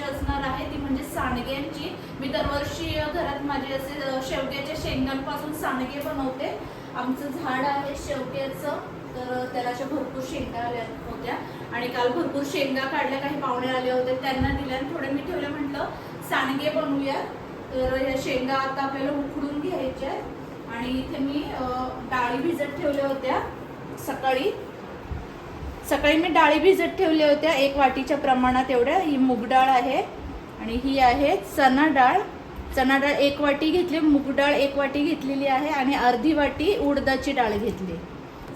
असणार आहे ती म्हणजे सांडग्यांची। मी दरवर्षी घरात माझे असे शेवग्याच्या शेंगांपासून सांडगे बनवते। आमचं झाड आहे शेवग्याचं, तर त्याला अशा भरपूर शेंगा आल्या होत्या आणि काल भरपूर शेंगा काढल्या, काही पाहुणे आले होते त्यांना दिल्या आणि थोडे मी ठेवले, म्हटलं सांडगे बनवूया। तर या शेंगा आता आपल्याला उकडून घ्यायच्या आणि इथे मी डाळी भिजत ठेवल्या होत्या सकाळी मी डाळी भिजत ठेवल्या होत्या 1 वाटीच्या प्रमाणात एवढ्या। ही मूग डाळ आहे आणि ही आहे चणा डाळ। 1 वाटी घेतली, मूग डाळ 1 वाटी घेतलेली आहे आणि अर्धी वाटी उडदाची डाळ घेतली।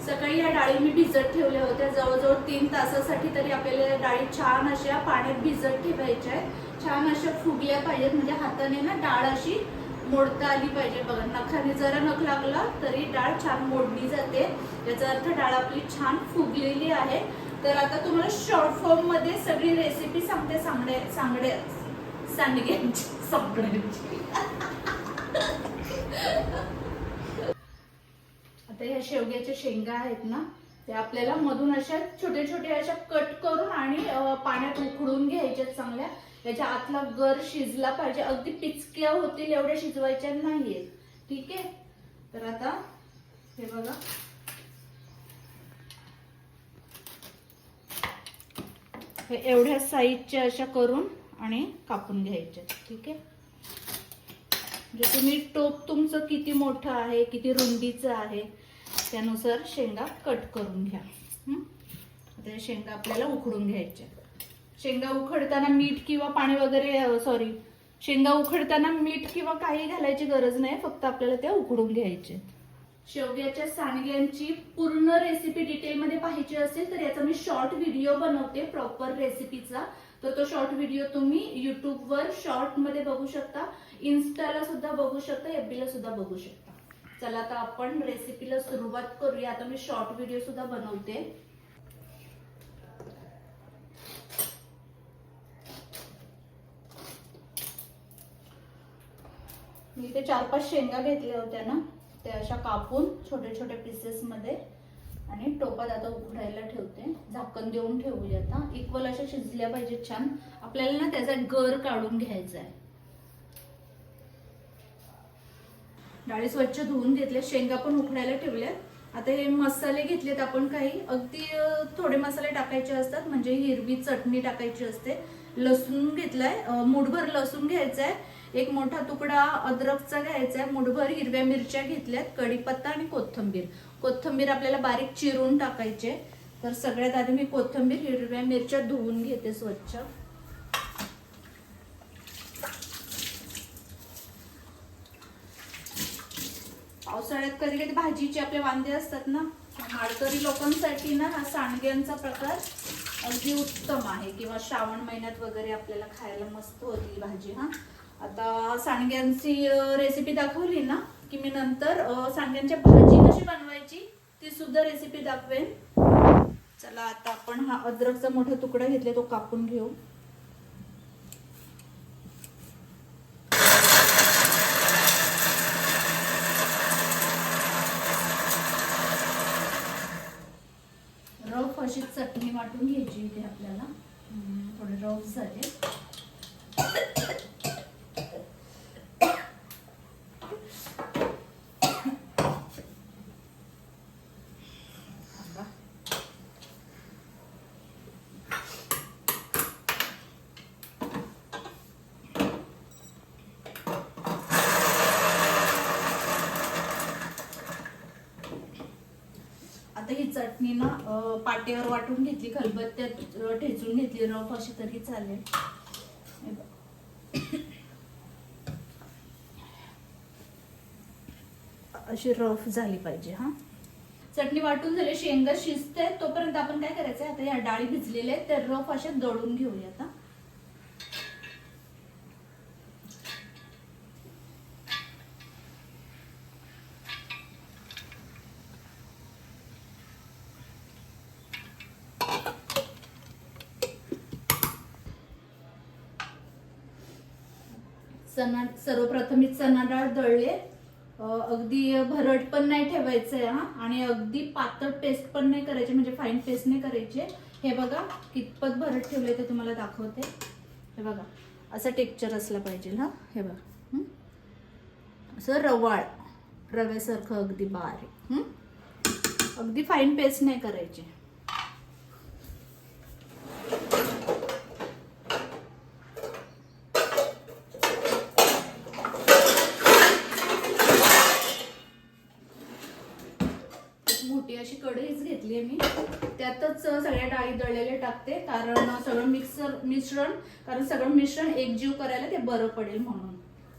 सकाळी या डाळी मी भिजत ठेवल्या होत्या जवळजवळ 3 तासासाठी, तरी आपल्याला डाळी छान अशा पाण्यात भिजत ठेवायच्या आहेत। छान अशा फुगल्या पाहिजेत, म्हणजे हाताने ना डाळ अशी मोडता आली पाहिजे। बघा, नखाने जरा नख लागला तरी डाळ छान मोडली जाते, याचा अर्थ डाळ आपली छान फुगलेली आहे। तर आता तुम्हाला शॉर्ट फॉर्म मध्ये सगळी रेसिपी सांगते सांडग्यांची। आता ह्या शेवग्याच्या शेंगा आहेत ना, ते आपल्याला मधून अशा छोटे छोटे अशा कट करून आणि पाण्यात उकडून घ्यायच्या चांगल्या। याच्या आतला गर शिजला पाहिजे, अगदी पिचक्या होतील एवढ्या शिजवायच्या नाहीये, ठीक आहे। तर आता हे बघा, हे एवढ्या साईजच्या अशा करून आणि कापून घ्यायच्या, ठीक आहे। म्हणजे तुम्ही टोप तुमचं किती मोठं आहे, किती रुंदीचं आहे त्यानुसार शेंगा कट करून घ्या। आता शेंगा आपल्याला उकडून घ्यायच्या। शेंगा उकडताना मीठ किंवा पाणी वगैरे शेंगा उकडताना मीठ किंवा काही घालायची गरज नाही, फक्त आपल्याला त्या उकडून घ्यायच्या। शेवग्याच्या सांडग्यांची पूर्ण रेसिपी डिटेलमध्ये पाहायची असेल तर याचा मी शॉर्ट व्हिडिओ बनवते प्रॉपर रेसिपीचा, तर तो शॉर्ट व्हिडिओ तुम्ही युट्यूबवर शॉर्ट मध्ये बघू शकता, इन्स्टाला सुद्धा बघू शकता, एफबीला सुद्धा बघू शकता। चला आता आपण रेसिपीला सुरुवात करूया। आता मी शॉर्ट व्हिडिओ सुद्धा बनवते। मी इथे 4-5 शेंगा घेतल्या होत्या ना, त्या अशा कापून छोटे छोटे पीसेस मध्ये आणि टोपात आता उकडायला ठेवते। झाकण देऊन ठेवूया। आता इक्वल अशा शिजल्या पाहिजे छान, आपल्याला ना त्याचा गर काढून घ्यायचा आहे। डाळी स्वच्छ धुवून घेतल्या, शेंगा पण उकडायला ठेवल्या। आता हे मसाले घेतलेत आपण, काही अगदी थोडे मसाले टाकायचे असतात, म्हणजे हिरवी चटणी टाकायची असते। लसूण घेतलाय, मुठभर लसूण घ्यायचाय, 1 मोठा तुकडा अद्रकचा घ्यायचा आहे, मुठभर हिरव्या मिरच्या घेतल्यात, कढीपत्ता आणि कोथिंबीर आपल्याला बारीक चिरून टाकायचे। तर सगळ्यात आधी मी कोथिंबीर हिरव्या मिरच्या धुवून घेते स्वच्छ। पावसाळ्यात कधी कधी भाजीचे आपले वांदे असतात ना, माळकरी लोकांसाठी ना हा सांडग्यांचा प्रकार अगदी उत्तम आहे, किंवा श्रावण महिन्यात वगैरे आपल्याला खायला मस्त होती भाजी। आता सांडग्यांची रेसिपी दाखवली ना की मी नंतर सांडग्यांची भाजी कशी बनवायची ती सुद्धा रेसिपी दाखवेन। चला आता आपण हा अद्रकचा मोठा तुकडा घेतला तो कापून घेऊ। रफ अशी चटणी वाटून घ्यायची इथे आपल्याला, थोडे रफ झाले। आता ही चटणी ना पाट्यावर वाटून घेतली, खलबत्त्यात ठेचून घेतली, रफ अशी तरी चालेल। अशी रफ झाली पाहिजे। चटणी वाटून झाली, शेंगा शिजते तोपर्यंत आपण काय करायचंय, आता या डाळी भिजलेल्या आहेत त्या रफ अशा दळून घेऊया। आता सर्वप्रथम मी चणा डाळ दळले, अगदी भरड पण नाही ठेवायचंय आणि अगदी पातळ पेस्ट पण नाही करायची, म्हणजे फाईन पेस्ट नाही करायची। हे बघा कितपत भरड ठेवले ते तुम्हाला दाखवते। हे बघा असं टेक्स्चर असलं पाहिजे हा. हे बघा असं रवाळ रव्यासारखं अगदी बारीक. अगदी फाईन पेस्ट नाही करायची. मोठी अशी कढईच घेतली आहे मी. त्यातच सगळ्या डाळी दळलेले टाकते कारण सगळं मिश्रण कारण सगळं मिश्रण एकजीव करायला ते बरं पडेल म्हणून.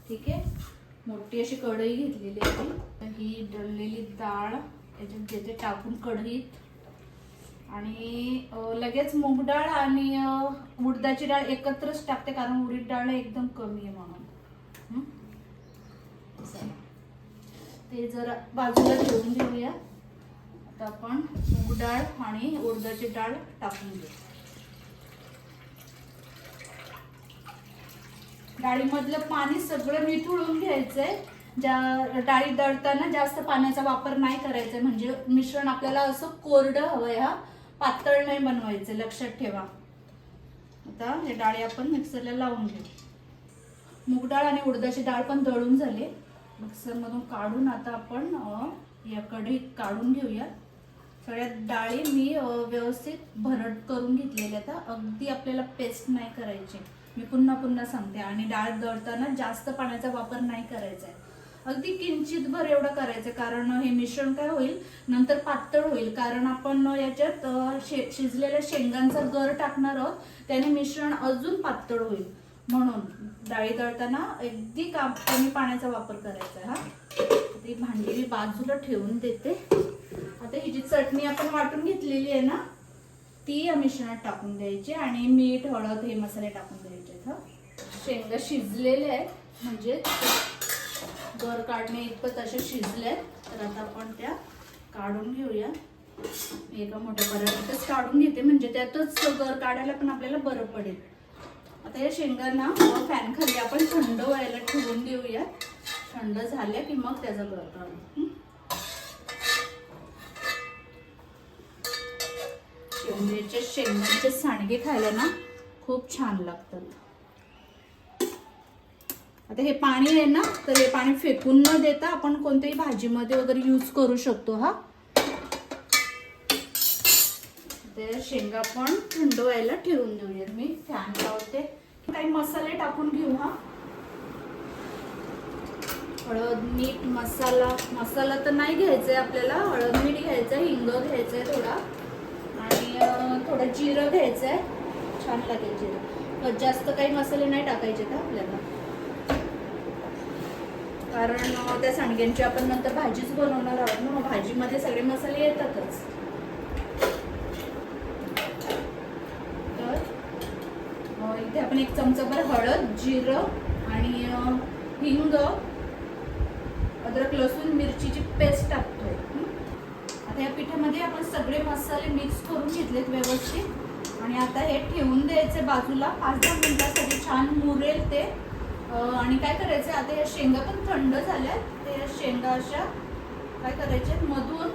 ठीक आहे. मोठी अशी कढई घेतलेली आहे. ही दळलेली डाळ याच्यात घेते टाकून कढईत आणि लगेच मूग डाळ आणि उडदाची डाळ एकत्रच टाकते कारण उडीद डाळ एकदम कमी आहे म्हणून. ते जरा बाजूला ठेवून घेऊया. आता आपण मूग डाळ आणि उडदाची डाळ टाकून घेऊ. डाळीमधलं पाणी सगळं निथळून घ्यायचंय. डाळी दळताना जास्त पाण्याचा वापर नाही करायचा म्हणजे मिश्रण आपल्याला असं कोरडं हवंय हा, पातळ नाही बनवायचं, लक्षात ठेवा. आता हे डाळी आपण मिक्सरला लावून घेऊ. मूग डाळ आणि उडदाची डाळ पण दळून झाले. मिक्सर मधून काढून आता आपण या कढईत काढून घेऊया. सगळ्या डाळी मी व्यवस्थित भरड करून घेतलेल्या. आता अगदी आपल्याला पेस्ट नाही करायची, मी पुन्हा पुन्हा सांगते. आणि डाळ दळताना जास्त पाण्याचा वापर नाही करायचा आहे, अगदी किंचित भर एवढं करायचं कारण हे मिश्रण काय होईल नंतर पातळ होईल कारण आपण याच्यात शिजलेल्या शेंगांचा गर टाकणार आहोत, त्याने मिश्रण अजून पातळ होईल. म्हणून डाळी दळताना अगदी कमी पाण्याचा वापर करायचा हा. ती भांडी मी बाजूला ठेवून देते. आता ही जी चटणी आपण वाटून घेतलेली आहे ना ती या मिश्रणात टाकून द्यायची आणि मीठ हळद हे मसाले टाकून द्यायचे. शेंगा शिजलेले आहेत म्हणजे गर काढणे इतपत असे शिजले. तर आता आपण त्या काढून घेऊया. एका मोठ्या परातीतच काढून घेते म्हणजे त्यातच गर काढायला पण आपल्याला बरं पडेल. आता या शेंगांना फॅन खाली आपण थंड व्हायला ठेवून देऊया. थंड झाल्या की मग त्याचा गर काढू. शेंगांचे सांडगे खायला ना खूप छान लागतात. आता हे पाणी आहे ना तर हे पाणी फेकून न देता आपण कोणत्याही भाजीमध्ये वगैरे यूज करू शकतो हा. ते शेंगा पण थंड व्हायला ठेवून देऊया. मी फॅन लावते. काही मसाले टाकून घेऊ हा. हळद मीठ मसाला तर नाही घ्यायचंय आपल्याला. हळद मीठ घ्यायचंय, हिंग घ्यायचंय थोडा आणि थोडं जिरं घ्यायचंय. छान लागेल जिरं. जास्त काही मसाले नाही टाकायचे का आपल्याला कारण त्या सांडग्यांची आपण नंतर भाजीच बनवणार आहोत ना. भाजीमध्ये सगळे मसाले येतातच. तर इथे आपण एक चमचाभर हळद, जिरं आणि हिंग, अद्रक लसूण मिरचीची पेस्ट टाकतोय. आता या पिठामध्ये आपण सगळे मसाले मिक्स करून घेतलेत व्यवस्थित आणि आता हे ठेवून द्यायचे बाजूला 5-10 मिनिटांसाठी. छान मुरेल ते. आणि काय करायचं आता या शेंगा पण थंड झाल्या. ते शेंगा अशा काय करायचे मधून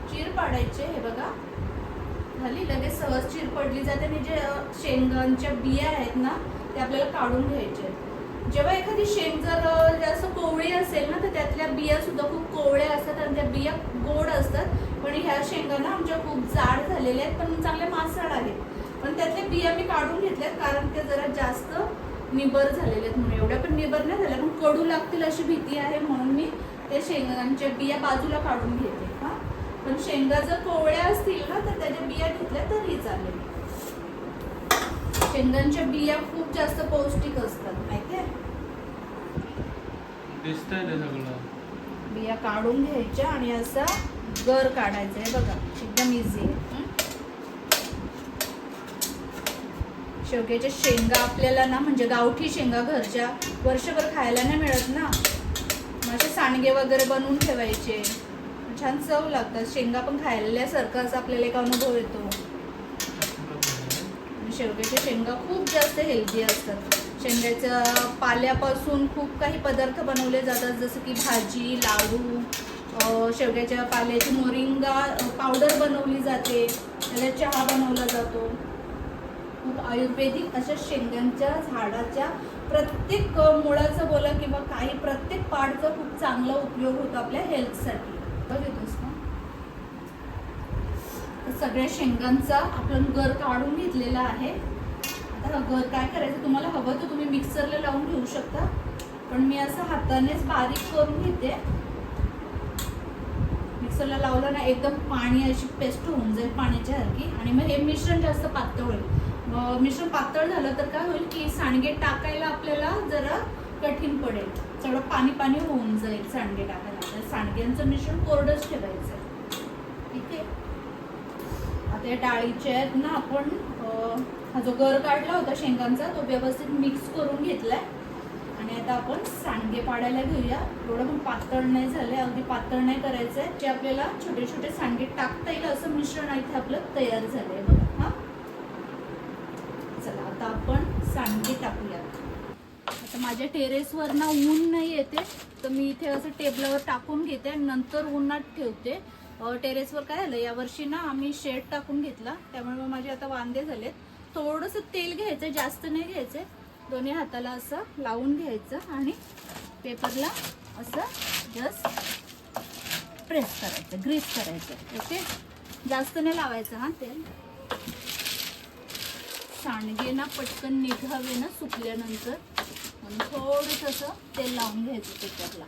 चीर पाडायचे. हे बघा झाली लगेच सहज चीर पडली जाते. आणि जे शेंगांच्या बिया आहेत ना ते आपल्याला काढून घ्यायचे. जेव्हा एखादी शेंग जर जास्त कोवळी असेल ना तर त्यातल्या बिया सुद्धा खूप कोवळ्या असतात आणि त्या बिया गोड असतात. पण ह्या शेंगा ना आमच्या खूप जाड झालेल्या आहेत पण चांगल्या मांसाळ आहेत. पण त्यातल्या बिया मी काढून घेतल्यात कारण ते जरा जास्त निबर झालेले आहेत म्हणून. एवढ्या पण निबर नाही झाल्या पण कडू लागतील अशी भीती आहे म्हणून मी ते शेंगांच्या बिया बाजूला काढून घेते हा. पण शेंगा जर कोवळ्या असतील ना तर त्याच्या बिया घेतल्या तरी चालेल. शेंगांच्या बिया खूप जास्त पौष्टिक असतात माहितीये. बिया काढून घ्यायच्या आणि असा गर काढायचा आहे बघा. एकदम इझी आहे. शेवग्याच्या शेंगा आपल्याला ना म्हणजे गावठी शेंगा घरच्या वर्षभर खायला नाही मिळत ना. असे सांडगे वगैरे बनवून ठेवायचे छान चव लागतात. शेंगा पण खायल्यासारखं असं आपल्याला एक अनुभव येतो. शेवग्याच्या शेंगा खूप जास्त हेल्दी असतात. शेंगाच्या पाल्यापासून खूप काही पदार्थ बनवले जातात जसं की भाजी, लाडू, शेवग्याच्या पाल्याची मोरिंगा पावडर बनवली जाते, त्याला चहा बनवला जातो. खूप आयुर्वेदिक अशा शेंगांच्या झाडाच्या प्रत्येक मुळाचं बोला किंवा काही प्रत्येक पार्टचा खूप चांगला उपयोग होतो आपल्या हेल्थसाठी. बघितलंस ना, सगळ्या शेंगांचा आपण गर काढून घेतलेला आहे. आता हा गर काय करायचं, तुम्हाला हवं तर तुम्ही मिक्सरला लावून घेऊ शकता, पण मी असं हातानेच बारीक करून घेते. मिक्सरला लावलं ना एकदम पाणी अशी पेस्ट होऊन जाईल पाण्याच्या सारखी, आणि मग हे मिश्रण जास्त पातळ होईल. मिश्रण पातळ झालं तर काय होईल की सांडगे टाकायला आपल्याला जरा कठीण पडेल, सगळं पाणी पाणी होऊन जाईल सांडगे टाकायला. तर सांडग्यांचं मिश्रण कोरडंच ठेवायचं. ठीक आहे. आता या डाळीचे आहेत ना, आपण हा जो गर काढला होता शेंगांचा तो व्यवस्थित मिक्स करून घेतलाय. आणि आता आपण सांडगे पाडायला घेऊया. एवढं पण पातळ नाही झालंय, अगदी पातळ नाही करायचंय, जे आपल्याला छोटे छोटे सांडगे टाकता येईल असं मिश्रण इथे आपलं तयार झालंय बघा. हा, चला आता आपण सांडगे टाकूयात. आता माझ्या टेरेसवर ना ऊन नाही येते, तर मी इथे असं टेबलावर टाकून घेते आणि नंतर उन्हात ठेवते. टेरेसवर काय झालं, यावर्षी ना आम्ही शेड टाकून घेतला, त्यामुळे मग माझे आता वांदे झालेत. थोडंसं तेल घ्यायचं, जास्त नाही घ्यायचं, दोन्ही हाताला असं लावून घ्यायचं आणि पेपरला असं जस्ट प्रेस करायचं, ग्रीस करायचं. ओके, जास्त नाही लावायचं हा तेल. सांडगे ना पटकन निघावे ना सुकल्यानंतर, म्हणून थोडंसं असं तेल लावून घ्यायचं पेपरला.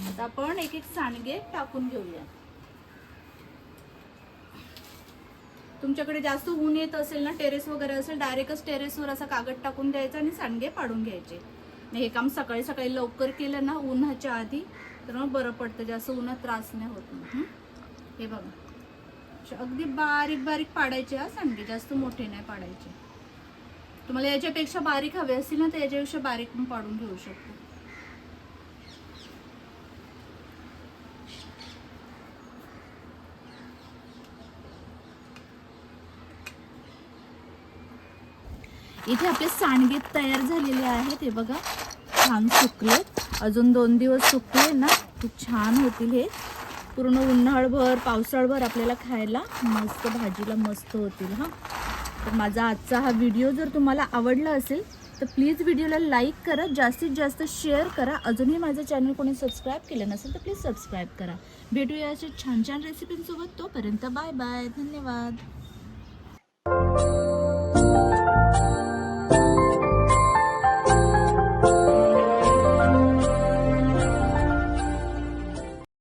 आता आपण एक एक सांडगे टाकून घेऊया. तुमच्याकडे जास्त ऊन येत असेल ना, टेरेस वगैरे असेल, डायरेक्टच टेरेसवर असा कागद टाकून द्यायचा आणि सांडगे पाडून घ्यायचे. हे काम सकाळी सकाळी लवकर केलं ना उन्हाच्या आधी, तर मग बरं पडतं, जास्त उन्हात त्रास नाही होत. हे बघा, अगदी बारीक बारीक पाडायचे हा सांडगे, जास्त मोठे नाही पाडायचे. तुम्हाला याच्यापेक्षा बारीक हवे असतील ना तर याच्यापेक्षा बारीक पण पाडून घेऊ शकतो. इथे आपले सांडगे तयार झालेले आहेत. हे बघा, छान सुकलेत. अजून 2 दिवस सुकले ना खूप छान होतील. हे पूर्ण उन्हाळभर पावसाळभर आपल्याला खायला मस्त, भाजीला मस्त होतील. हा, तर माझा आजचा हा व्हिडिओ जर तुम्हाला आवडला असेल तर प्लीज व्हिडिओला लाईक करा, जास्तीत जास्त शेअर करा. अजूनही माझं चॅनल कोणी सबस्क्राईब केलं नसेल तर प्लीज सबस्क्राईब करा. भेटूया अशा छान छान रेसिपींसोबत. तोपर्यंत बाय बाय, धन्यवाद.